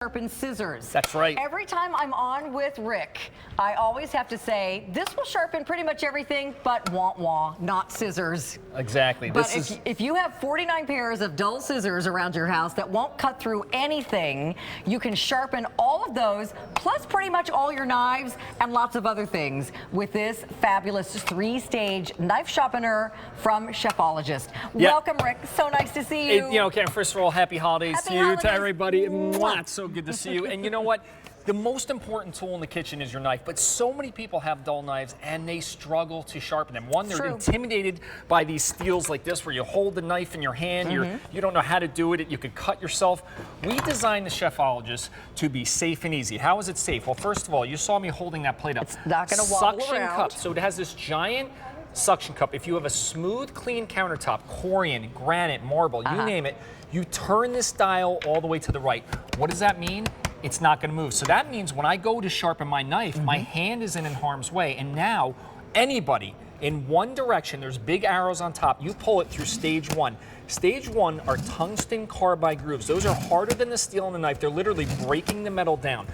Sharpen scissors. That's right. Every time I'm on with Rick, I always have to say, this will sharpen pretty much everything, but wah-wah, not scissors. Exactly. But if you have 49 pairs of dull scissors around your house that won't cut through anything, you can sharpen all of those, plus pretty much all your knives and lots of other things with this fabulous 3-stage knife sharpener from Chefologist. Yeah. Welcome, Rick. So nice to see you. Karen, first of all, happy holidays Happy to you, holidays. to everybody. Mwah, it's so good to see you. And you know what? The most important tool in the kitchen is your knife, but so many people have dull knives and they struggle to sharpen them. One, they're intimidated by these steels like this where you hold the knife in your hand, you don't know how to do it, you could cut yourself. We designed the Chefologist to be safe and easy. How is it safe? Well, first of all, you saw me holding that plate up. It's not going to wobble Suction around. cup, so it has this giant suction cup. If you have a smooth, clean countertop, corian, granite, marble, you name it, you turn this dial all the way to the right. What does that mean? It's not going to move. So that means when I go to sharpen my knife, my hand isn't in harm's way. And now, anybody in one direction, there's big arrows on top, you pull it through stage 1. Stage 1 are tungsten carbide grooves. Those are harder than the steel on the knife. They're literally breaking the metal down.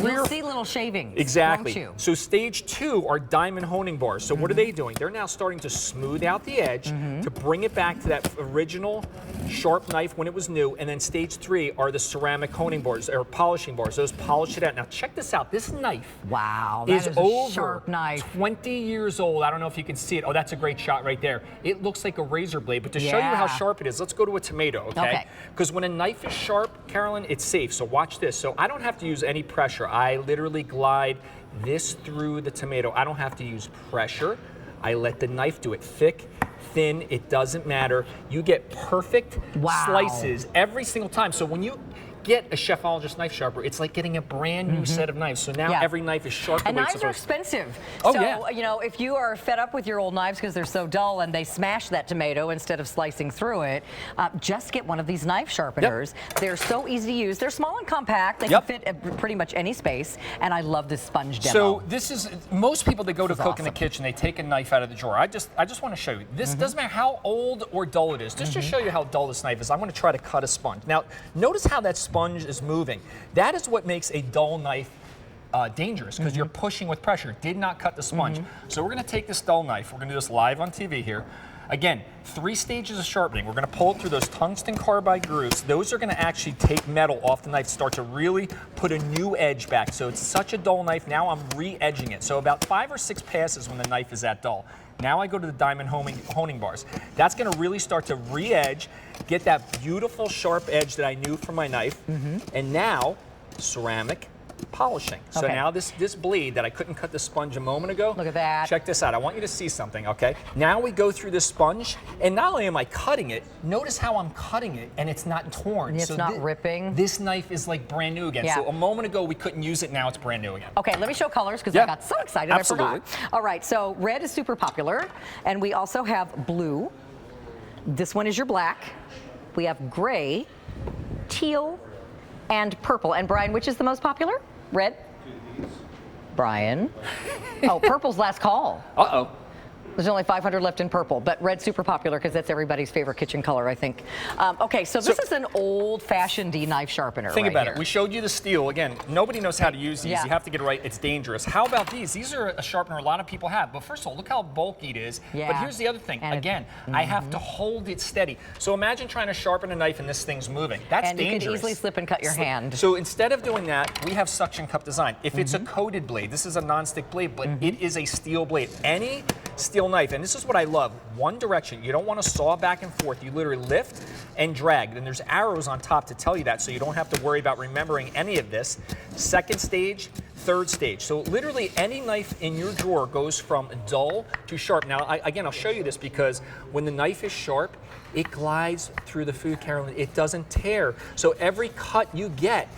You'll see little shavings. Exactly. Won't you? So stage 2 are diamond honing bars. So what are they doing? They're now starting to smooth out the edge to bring it back to that original sharp knife when it was new. And then stage 3 are the ceramic honing bars or polishing bars. Those polish it out. Now check this out. This knife that is over a sharp knife. 20 years old. I don't know if you can see it. Oh, that's a great shot right there. It looks like a razor blade. But to show you how sharp it is, let's go to a tomato, okay? Because when a knife is sharp, Carolyn, it's safe. So watch this. So I don't have to use any pressure. I literally glide this through the tomato. I don't have to use pressure. I let the knife do it. Thick, thin, it doesn't matter. You get perfect slices every single time. So when you get a Chefologist knife sharper, it's like getting a brand new set of knives. So now every knife is sharp. And knives are expensive. Oh, so, you know, if you are fed up with your old knives because they're so dull and they smash that tomato instead of slicing through it, just get one of these knife sharpeners. They're so easy to use. They're small and compact. They can fit at pretty much any space. And I love this sponge demo. So this is, most people that go to cook in the kitchen, they take a knife out of the drawer. I just want to show you. This doesn't matter how old or dull it is. Just to show you how dull this knife is, I'm going to try to cut a sponge. Now, notice how that sponge is moving. That is what makes a dull knife dangerous, because you're pushing with pressure. Did not cut the sponge. So we're going to take this dull knife. We're going to do this live on TV here. Again, 3 stages of sharpening. We're going to pull it through those tungsten carbide grooves. Those are going to actually take metal off the knife, start to really put a new edge back. So it's such a dull knife. Now I'm re-edging it. So about 5 or 6 passes when the knife is that dull. Now I go to the diamond honing bars. That's going to really start to re-edge, get that beautiful sharp edge that I knew from my knife. And now, ceramic polishing. So now this blade that I couldn't cut the sponge a moment ago. Look at that. Check this out. I want you to see something, okay? Now we go through this sponge, and not only am I cutting it, notice how I'm cutting it, and it's not torn. It's not ripping. This knife is like brand new again. So a moment ago we couldn't use it, now it's brand new again. Okay, let me show colors because I got so excited I forgot. All right, so red is super popular, and we also have blue. This one is your black. We have gray, teal, and purple. And Brian, which is the most popular? Red? Brian. Oh, purple's last call. Uh-oh. There's only 500 left in purple, but red's super popular because that's everybody's favorite kitchen color, I think. Okay, so this is an old-fashioned knife sharpener. Think about here. it. We showed you the steel. Again, nobody knows how to use these. You have to get it right. It's dangerous. How about these? These are a sharpener a lot of people have. But first of all, look how bulky it is. But here's the other thing. And again, I have to hold it steady. So imagine trying to sharpen a knife and this thing's moving. That's dangerous. And you can easily slip and cut your hand. So instead of doing that, we have suction cup design. If it's a coated blade, this is a non-stick blade, but it is a steel blade. Any steel knife, and this is what I love, one direction. You don't want to saw back and forth. You literally lift and drag. And there's arrows on top to tell you that, so you don't have to worry about remembering any of this. Second stage, third stage. So literally any knife in your drawer goes from dull to sharp. Now, again, I'll show you this because when the knife is sharp, it glides through the food, Carolyn. It doesn't tear. So every cut you get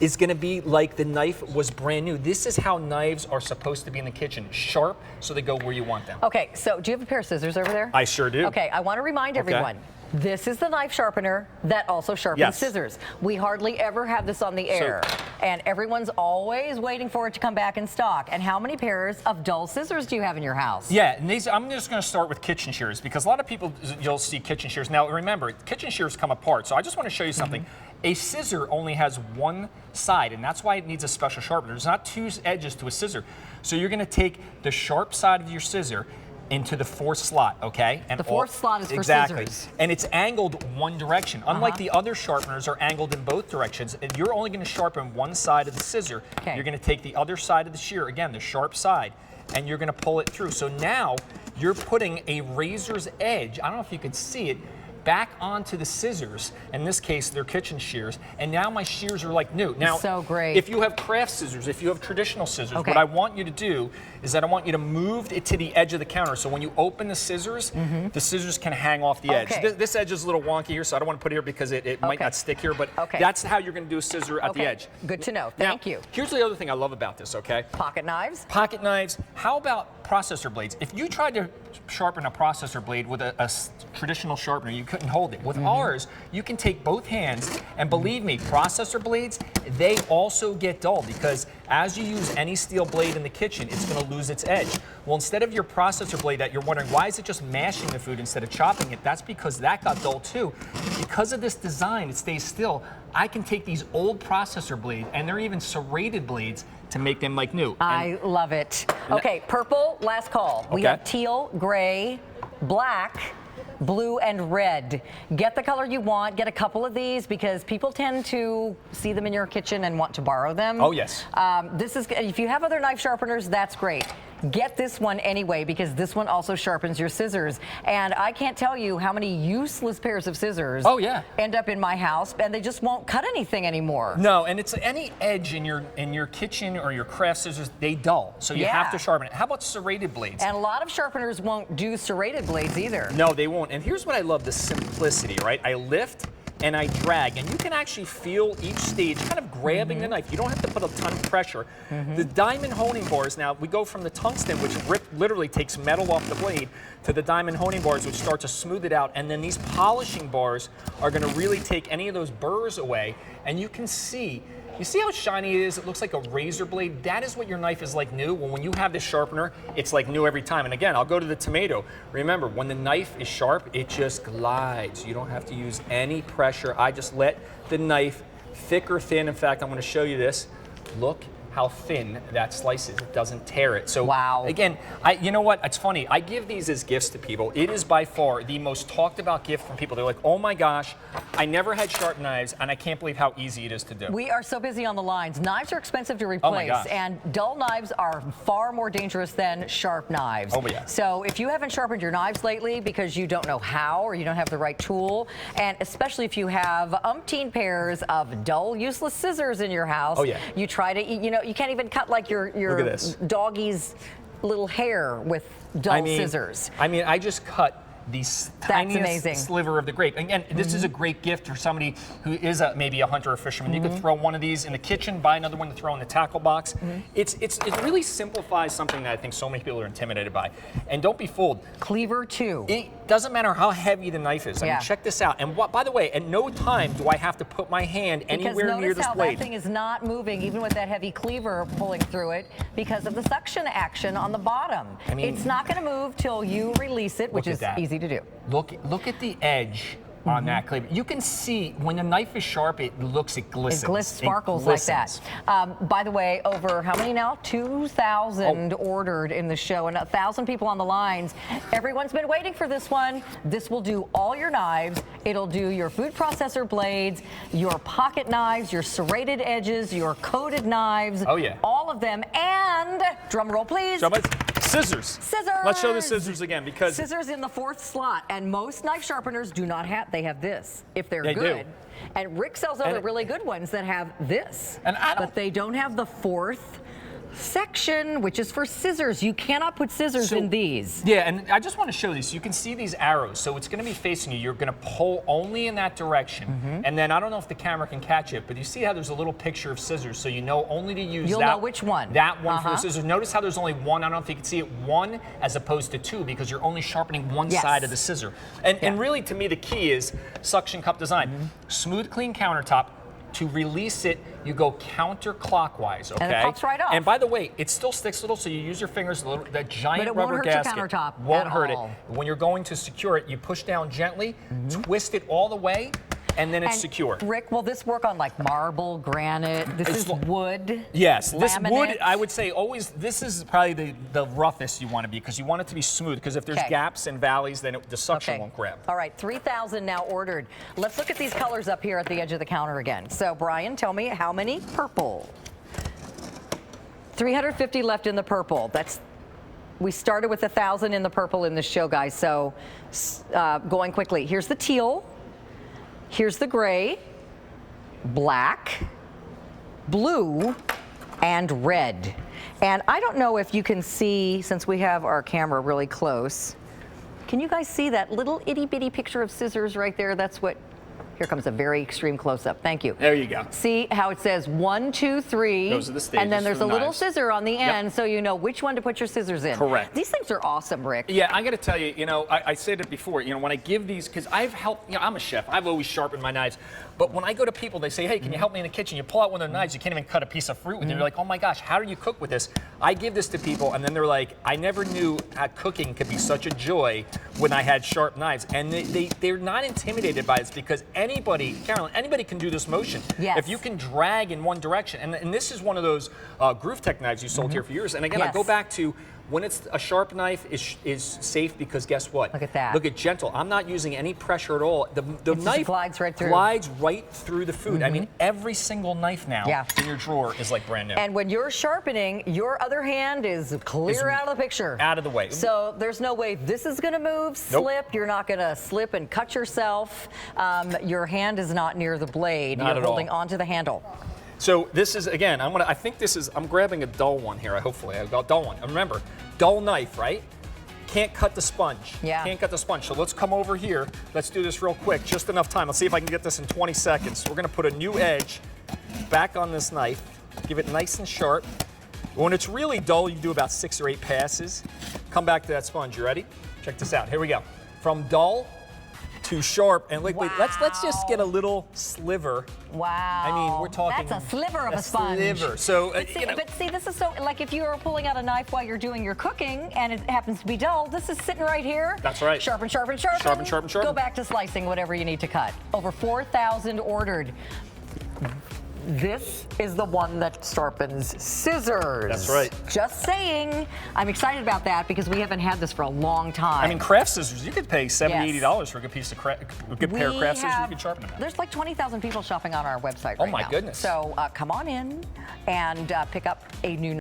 is going to be like the knife was brand new. This is how knives are supposed to be in the kitchen. Sharp, so they go where you want them. Okay, so do you have a pair of scissors over there? I sure do. Okay, I want to remind everyone, this is the knife sharpener that also sharpens scissors. We hardly ever have this on the air. And everyone's always waiting for it to come back in stock. And how many pairs of dull scissors do you have in your house? Yeah, and these, I'm just going to start with kitchen shears because a lot of people, you'll see kitchen shears. Now remember, kitchen shears come apart. So I just want to show you something. A scissor only has one side, and that's why it needs a special sharpener. There's not two edges to a scissor. So you're gonna take the sharp side of your scissor into the fourth slot, okay? And the fourth slot is for exactly. scissors. And it's angled one direction. Unlike the other sharpeners are angled in both directions, and you're only gonna sharpen one side of the scissor. Okay. You're gonna take the other side of the shear, again, the sharp side, and you're gonna pull it through. So now you're putting a razor's edge, I don't know if you could see it, back onto the scissors. In this case, they're kitchen shears, and now my shears are like new. Now, so great. If you have craft scissors, if you have traditional scissors, what I want you to do is that I want you to move it to the edge of the counter. So when you open the scissors can hang off the edge. This edge is a little wonky here, so I don't want to put it here because it might not stick here, but that's how you're going to do a scissor at the edge. Good to know. Thank you. Here's the other thing I love about this, okay? Pocket knives. Pocket knives. How about processor blades? If you tried to sharpen a processor blade with a traditional sharpener, you couldn't hold it. With ours, you can take both hands, and believe me, processor blades, they also get dull because as you use any steel blade in the kitchen, it's going to lose its edge. Well, instead of your processor blade that you're wondering, why is it just mashing the food instead of chopping it? That's because that got dull too. Because of this design, it stays still. I can take these old processor blades, and they're even serrated blades, to make them like new. I love it. Okay, purple, last call. We have teal, gray, black, blue, and red. Get the color you want. Get a couple of these because people tend to see them in your kitchen and want to borrow them. Oh, yes. This is, if you have other knife sharpeners, that's great. Get this one anyway because this one also sharpens your scissors. And I can't tell you how many useless pairs of scissors end up in my house and they just won't cut anything anymore. No, and it's any edge in your kitchen or your craft scissors, they dull. So you have to sharpen it. How about serrated blades? And a lot of sharpeners won't do serrated blades either. No, they won't. And here's what I love, the simplicity, right? I lift and I drag, and you can actually feel each stage kind of grabbing the knife. You don't have to put a ton of pressure. The diamond honing bars, now we go from the tungsten, which literally takes metal off the blade, to the diamond honing bars, which start to smooth it out, and then these polishing bars are gonna really take any of those burrs away, and you can see, you see how shiny it is? It looks like a razor blade. That is what your knife is like new. Well, when you have this sharpener, it's like new every time. And again, I'll go to the tomato. Remember, when the knife is sharp, it just glides. You don't have to use any pressure. I just let the knife, thick or thin. In fact, I'm gonna show you this. Look how thin that slice is. It doesn't tear it. So again, you know what? It's funny. I give these as gifts to people. It is by far the most talked about gift from people. They're like, oh my gosh, I never had sharp knives, and I can't believe how easy it is to do. We are so busy on the lines. Knives are expensive to replace, and dull knives are far more dangerous than sharp knives. Oh, yeah. So if you haven't sharpened your knives lately because you don't know how or you don't have the right tool, and especially if you have umpteen pairs of dull, useless scissors in your house, you try to, you can't even cut like your doggy's little hair with dull scissors. I mean, I just cut the tiniest sliver of the grape. Again, this is a great gift for somebody who is maybe a hunter or fisherman. You could throw one of these in the kitchen, buy another one to throw in the tackle box. It really simplifies something that I think so many people are intimidated by. And don't be fooled. Cleaver too. It doesn't matter how heavy the knife is. I mean, check this out. And by the way, at no time do I have to put my hand anywhere near this blade. Because notice how that thing is not moving, even with that heavy cleaver pulling through it, because of the suction action on the bottom. I mean, it's not going to move till you release it, which is easy to do. Look at the edge on that cleaver. You can see when the knife is sharp, it glistens. Sparkles like that. By the way, over how many now? 2,000 ordered in the show and 1,000 people on the lines. Everyone's been waiting for this one. This will do all your knives. It'll do your food processor blades, your pocket knives, your serrated edges, your coated knives. Oh yeah. All of them. And drum roll, please. Scissors. Scissors. Let's show the scissors again because scissors in the fourth slot, and most knife sharpeners do not have. They have this if they're good. They do. And Rick sells other really good ones that have this, but they don't have the fourth section, which is for scissors. You cannot put scissors in these. Yeah, and I just want to show these. You can see these arrows, so it's going to be facing you. You're going to pull only in that direction, and then I don't know if the camera can catch it, but you see how there's a little picture of scissors, so you know only to use You'll know which one. That one for the scissors. Notice how there's only one. I don't know if you can see it, one as opposed to two, because you're only sharpening one side of the scissor. And really, to me, the key is suction cup design. Smooth, clean countertop. To release it, you go counterclockwise, okay? And it pops right off. And by the way, it still sticks a little, so you use your fingers, that giant rubber gasket. But it won't hurt your countertop won't hurt it. When you're going to secure it, you push down gently, twist it all the way, and then it's secure. Rick, will this work on like marble, granite? This is wood. Yes, this laminate. wood, I would say always, this is probably the roughest you want to be because you want it to be smooth because if there's gaps and valleys, then the suction won't grab. All right, 3,000 now ordered. Let's look at these colors up here at the edge of the counter again. So Brian, tell me how many purple? 350 left in the purple. We started with 1,000 in the purple in this show, guys, so going quickly. Here's the teal, here's the gray, black, blue, and red. And I don't know if you can see, since we have our camera really close, can you guys see that little itty bitty picture of scissors right there? That's what, here comes a very extreme close-up. Thank you. There you go. See how it says 1, 2, 3. Those are the stages. And then there's a little knives. scissor on the end, so you know which one to put your scissors in. Correct. These things are awesome, Rick. Yeah, I got to tell you, I said it before, when I give these, because I've helped, I'm a chef, I've always sharpened my knives, but when I go to people, they say, hey, can you help me in the kitchen? You pull out one of their knives, you can't even cut a piece of fruit with it. They're like, oh my gosh, how do you cook with this? I give this to people, and then they're like, I never knew how cooking could be such a joy when I had sharp knives. And they're not intimidated by this because anybody, Carolyn, anybody can do this motion. Yes. If you can drag in one direction, and this is one of those groove tech knives you sold here for years. And again, I go back to, when it's a sharp knife is safe because guess what? Look at that. Look at gentle. I'm not using any pressure at all. The knife glides right through. Glides right through the food. I mean, every single knife now in your drawer is like brand new. And when you're sharpening, your other hand is clear out of the picture. Out of the way. So there's no way this is going to move, slip. You're not going to slip and cut yourself. Your hand is not near the blade. Not You're at holding all. onto the handle. So this is, again, I'm grabbing a dull one here, hopefully, a dull one. And remember, dull knife, right? Can't cut the sponge. Yeah. Can't cut the sponge. So let's come over here. Let's do this real quick, just enough time. Let's see if I can get this in 20 seconds. We're gonna put a new edge back on this knife, give it nice and sharp. When it's really dull, you do about 6 or 8 passes. Come back to that sponge, you ready? Check this out, here we go. From dull to sharp, and let's just get a little sliver. Wow. I mean, we're talking. That's a sliver of a sponge. Sliver. So, but see, this is so, like if you're pulling out a knife while you're doing your cooking and it happens to be dull, this is sitting right here. That's right. Sharpen, sharpen, sharpen. Sharpen, sharpen, sharpen. Go back to slicing whatever you need to cut. Over 4,000 ordered. This is the one that sharpens scissors. That's right. Just saying. I'm excited about that because we haven't had this for a long time. I mean, craft scissors, you could pay $70, $80 for a good piece of a good pair of craft scissors. You could sharpen them. There's like 20,000 people shopping on our website right now. Oh my goodness. So come on in and pick up a new